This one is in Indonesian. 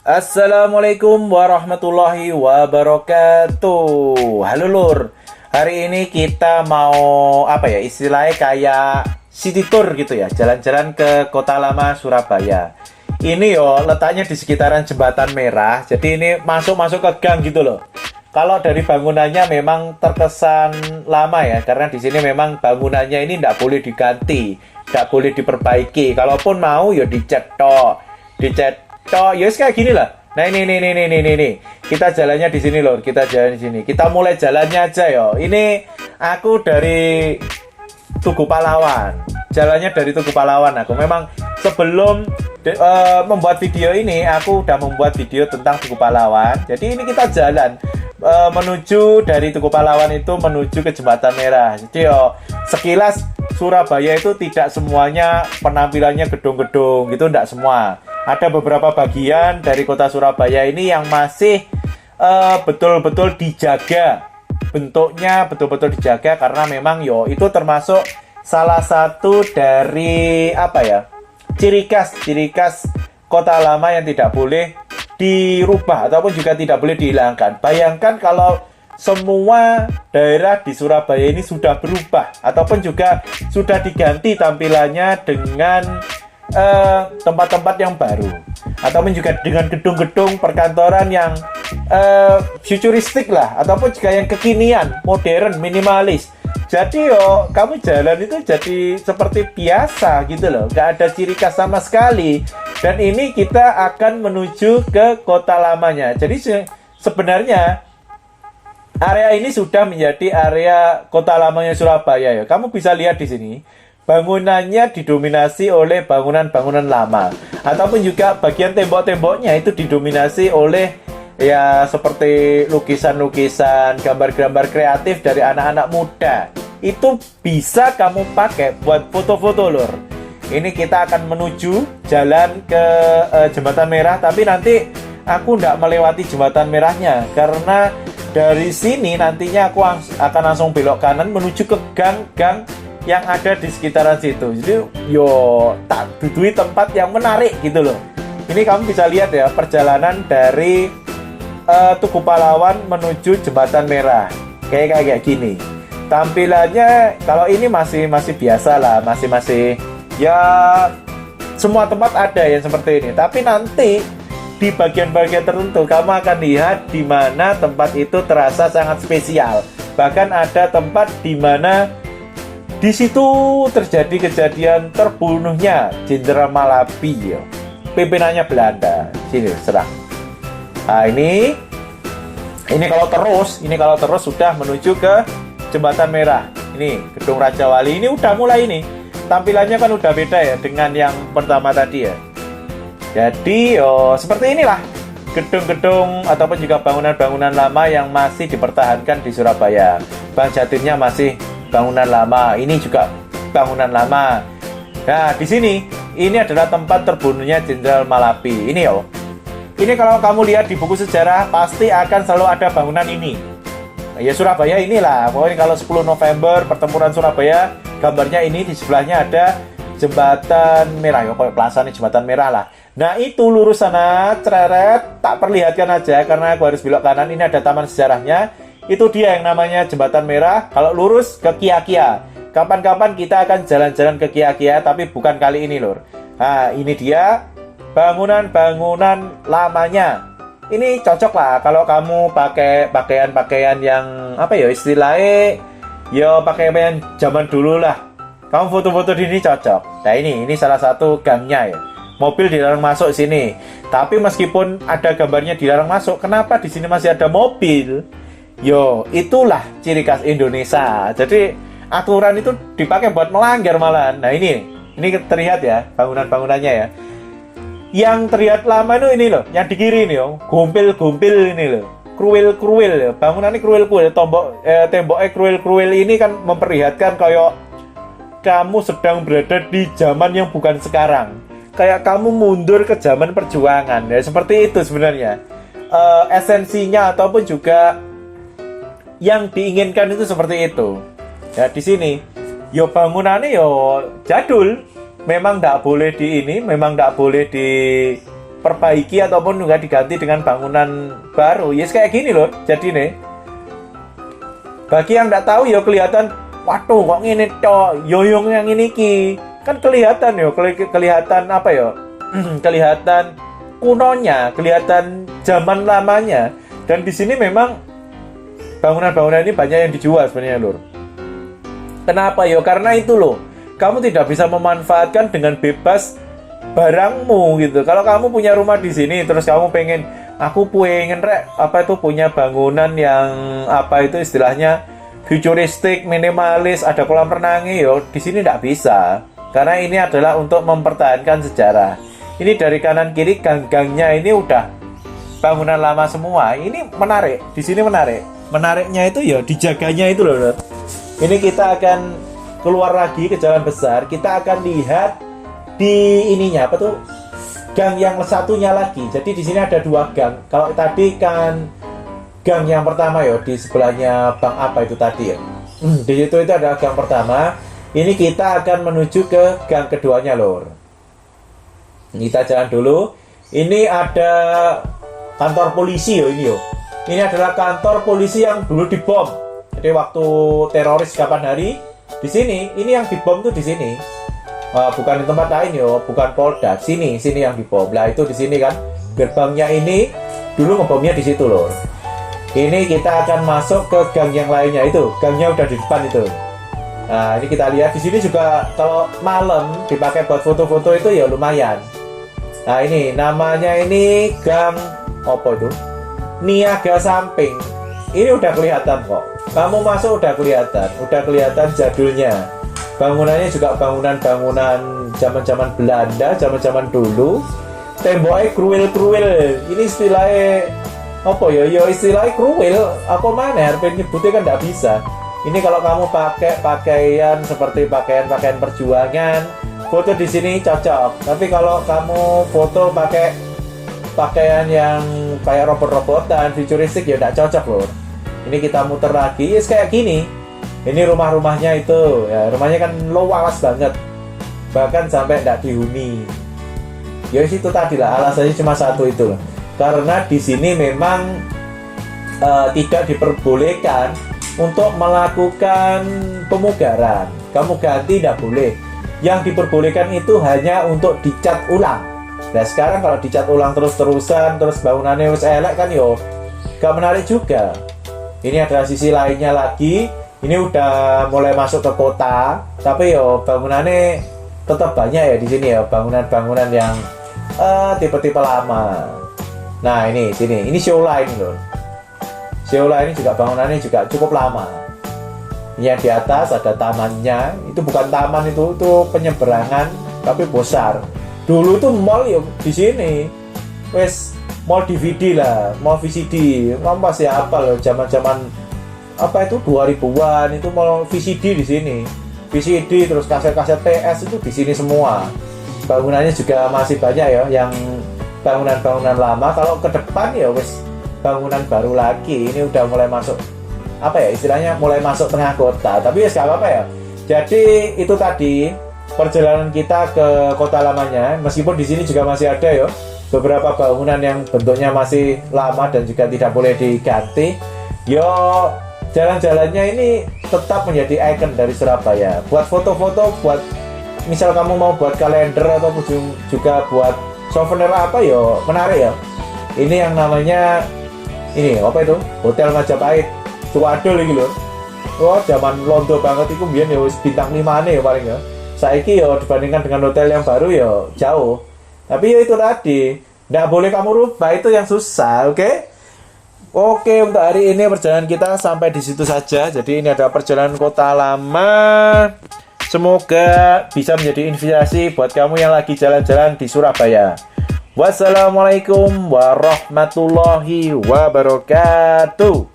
Assalamualaikum warahmatullahi wabarakatuh. Halo Lur. Hari ini kita mau istilahnya kayak city tour gitu ya, jalan-jalan ke Kota Lama Surabaya. Ini letaknya di sekitaran Jembatan Merah. Jadi ini masuk-masuk ke gang gitu loh. Kalau dari bangunannya memang terkesan lama ya, karena di sini memang bangunannya ini tidak boleh diganti, tidak boleh diperbaiki. Kalaupun mau ya dicat tok, ya kayak gini lah. Nah ini. Kita jalannya di sini loh, kita jalan di sini. Kita mulai jalannya aja yo. Ini aku dari Tugu Pahlawan. Jalannya dari Tugu Pahlawan. Aku memang sebelum membuat video ini, aku udah membuat video tentang Tugu Pahlawan. Jadi ini kita jalan menuju dari Tugu Pahlawan itu menuju ke Jembatan Merah. Jadi sekilas Surabaya itu tidak semuanya penampilannya gedung-gedung gitu, tidak semua. Ada beberapa bagian dari kota Surabaya ini yang masih betul-betul dijaga. Bentuknya betul-betul dijaga karena memang itu termasuk salah satu dari ciri khas kota lama yang tidak boleh dirubah ataupun juga tidak boleh dihilangkan. Bayangkan kalau semua daerah di Surabaya ini sudah berubah ataupun juga sudah diganti tampilannya dengan tempat-tempat yang baru ataupun juga dengan gedung-gedung perkantoran yang futuristik lah ataupun juga yang kekinian, modern, minimalis. Jadi kamu jalan itu jadi seperti biasa gitu loh, gak ada ciri khas sama sekali. Dan ini kita akan menuju ke kota lamanya. Jadi sebenarnya area ini sudah menjadi area kota lamanya Surabaya ya. Kamu bisa lihat di sini. Bangunannya didominasi oleh bangunan-bangunan lama ataupun juga bagian tembok-temboknya itu didominasi oleh ya seperti lukisan-lukisan, gambar-gambar kreatif dari anak-anak muda. Itu bisa kamu pakai buat foto-foto Lur. Ini kita akan menuju jalan ke Jembatan Merah, tapi nanti aku tidak melewati Jembatan Merahnya karena dari sini nantinya aku akan langsung belok kanan menuju ke gang-gang yang ada di sekitaran situ. Jadi tak dudui tempat yang menarik gitu loh. Ini kamu bisa lihat ya perjalanan dari Tugu Pahlawan menuju Jembatan Merah. Kayak gini. Tampilannya kalau ini masih biasa lah, masih ya semua tempat ada yang seperti ini. Tapi nanti di bagian-bagian tertentu kamu akan lihat di mana tempat itu terasa sangat spesial. Bahkan ada tempat di mana di situ terjadi kejadian terbunuhnya Jenderal Malabi, pimpinannya Belanda. Sini serang. Nah ini kalau terus sudah menuju ke Jembatan Merah. Ini Gedung Raja Wali ini udah mulai ini. Tampilannya kan udah beda ya dengan yang pertama tadi ya. Jadi seperti inilah gedung-gedung ataupun juga bangunan-bangunan lama yang masih dipertahankan di Surabaya. Bang Jatimnya masih bangunan lama, ini juga bangunan lama. Nah, di sini ini adalah tempat terbunuhnya Jenderal Malabi. Ini kalau kamu lihat di buku sejarah pasti akan selalu ada bangunan ini. Ya Surabaya inilah. Pokoknya kalau 10 November pertempuran Surabaya, gambarnya ini di sebelahnya ada Jembatan Merah. Ya kayak plaza nih Jembatan Merah lah. Nah, itu lurus sana, cereret, tak perlihatkan aja karena aku harus belok kanan. Ini ada taman sejarahnya. Itu dia yang namanya Jembatan Merah. Kalau lurus ke Kia-Kia. Kapan-kapan kita akan jalan-jalan ke Kia-Kia, tapi bukan kali ini Lur. Nah, ini dia bangunan-bangunan lamanya. Ini cocok lah kalau kamu pakai pakaian-pakaian yang istilahnya pakaian zaman dulu lah. Kamu foto-foto di sini cocok. Nah, ini salah satu gangnya ya. Mobil dilarang masuk sini. Tapi meskipun ada gambarnya dilarang masuk, kenapa di sini masih ada mobil? Itulah ciri khas Indonesia. Jadi aturan itu dipakai buat melanggar malahan. Nah ini terlihat ya bangunan-bangunannya ya. Yang terlihat lama itu ini loh, yang di kiri ini gumpil-gumpil ini loh, kruil-kruil ya. Bangunannya kruil-kruil, temboknya kruil-kruil ini kan memperlihatkan kayak kamu sedang berada di zaman yang bukan sekarang. Kayak kamu mundur ke zaman perjuangan ya, seperti itu sebenarnya. Esensinya ataupun juga yang diinginkan itu seperti itu. Ya di sini, bangunannya jadul. Memang tidak boleh memang tidak boleh diperbaiki ataupun juga diganti dengan bangunan baru. Yes, kayak gini loh. Jadi nih, bagi yang nggak tahu ya kelihatan, waduh kok ngene tok, yoyong yang ini ki. Kan kelihatan ya, kelihatan apa ya? Kelihatan kunonya, kelihatan zaman lamanya. Dan di sini memang bangunan-bangunan ini banyak yang dijual sebenarnya, Lur. Kenapa ya? Karena itu loh, kamu tidak bisa memanfaatkan dengan bebas barangmu gitu. Kalau kamu punya rumah di sini, terus kamu pengen, aku pengen punya bangunan yang apa itu istilahnya futuristik, minimalis, ada kolam renangnya, yo di sini tidak bisa. Karena ini adalah untuk mempertahankan sejarah. Ini dari kanan kiri gang-gangnya ini udah bangunan lama semua. Ini menarik, di sini menarik. Menariknya itu ya dijaganya itu loh. Ini kita akan keluar lagi ke jalan besar. Kita akan lihat di ininya apa tuh? Gang yang satunya lagi. Jadi di sini ada 2 gang. Kalau tadi kan gang yang pertama ya di sebelahnya Bang apa itu tadi ya. Di situ itu ada gang pertama. Ini kita akan menuju ke gang keduanya, Lur. Kita jalan dulu. Ini ada kantor polisi yo ini yo. Ini adalah kantor polisi yang dulu dibom. Jadi waktu teroris kapan hari di sini, ini yang dibom tuh di sini. Bukan di tempat lain yo, bukan Polda. Sini yang dibom. Lah itu di sini kan. Gerbangnya ini dulu ngebomnya di situ, Lur. Ini kita akan masuk ke gang yang lainnya itu. Gangnya udah di depan itu. Nah, ini kita lihat di sini juga kalau malam dipakai buat foto-foto itu ya lumayan. Nah, ini namanya ini gang apa itu? Niaga Samping. Ini udah kelihatan kok. Kamu masuk udah kelihatan jadulnya. Bangunannya juga bangunan-bangunan zaman-zaman Belanda, zaman-zaman dulu. Temboknya kruwil-kruwil. Ini istilahnya apa ya? Ya istilahnya kruwil. Apa mana? Harus nyebutnya kan nggak bisa. Ini kalau kamu pakai pakaian seperti pakaian perjuangan, foto di sini cocok. Tapi kalau kamu foto pakai pakaian yang kayak robot-robotan, futuristik ya tidak cocok, Lur. Ini kita muter lagi, yes, kayak gini. Ini rumah-rumahnya itu, ya rumahnya kan luas banget, bahkan sampai tidak dihuni. Ya itu tadi lah, alasannya cuma satu itu loh. Karena di sini memang tidak diperbolehkan untuk melakukan pemugaran. Kamu ganti tidak boleh. Yang diperbolehkan itu hanya untuk dicat ulang. Nah sekarang kalau dicat ulang terus-terusan, terus bangunannya harus elek kan yo, gak menarik juga. Ini adalah sisi lainnya lagi. Ini udah mulai masuk ke kota, tapi yo bangunannya tetap banyak ya di sini ya, bangunan-bangunan yang tipe-tipe lama. Nah ini sini, ini Shola ini loh. Shola ini juga bangunannya juga cukup lama. Yang di atas ada tamannya. Itu bukan taman itu penyeberangan, tapi besar. Dulu tuh mall ya di sini. Wes mall DVD lah, mall VCD. Kamu pasti apa loh zaman-zaman apa itu 2000-an itu mall VCD di sini. VCD terus kaset-kaset PS itu di sini semua. Bangunannya juga masih banyak ya yang bangunan-bangunan lama. Kalau ke depan ya wes bangunan baru lagi. Ini udah mulai masuk apa ya istilahnya, mulai masuk tengah kota. Tapi ya gak apa-apa ya. Jadi itu tadi perjalanan kita ke kota lamanya. Meskipun di sini juga masih ada ya beberapa bangunan yang bentuknya masih lama dan juga tidak boleh diganti. Yo jalan-jalannya ini tetap menjadi ikon dari Surabaya. Buat foto-foto, buat misal kamu mau buat kalender atau juga buat souvenir apa yo menarik ya. Ini yang namanya ini apa itu? Hotel Majapahit. Suwadol iki lho. Oh, zaman londo banget iku mbiyen ya wis bintang 5-ane ya paling ya. Saiki ya dibandingkan dengan hotel yang baru ya jauh. Tapi ya itu tadi, nggak boleh kamu rubah, itu yang susah, oke? Oke, untuk hari ini perjalanan kita sampai di situ saja. Jadi ini adalah perjalanan kota lama. Semoga bisa menjadi inspirasi buat kamu yang lagi jalan-jalan di Surabaya. Wassalamualaikum warahmatullahi wabarakatuh.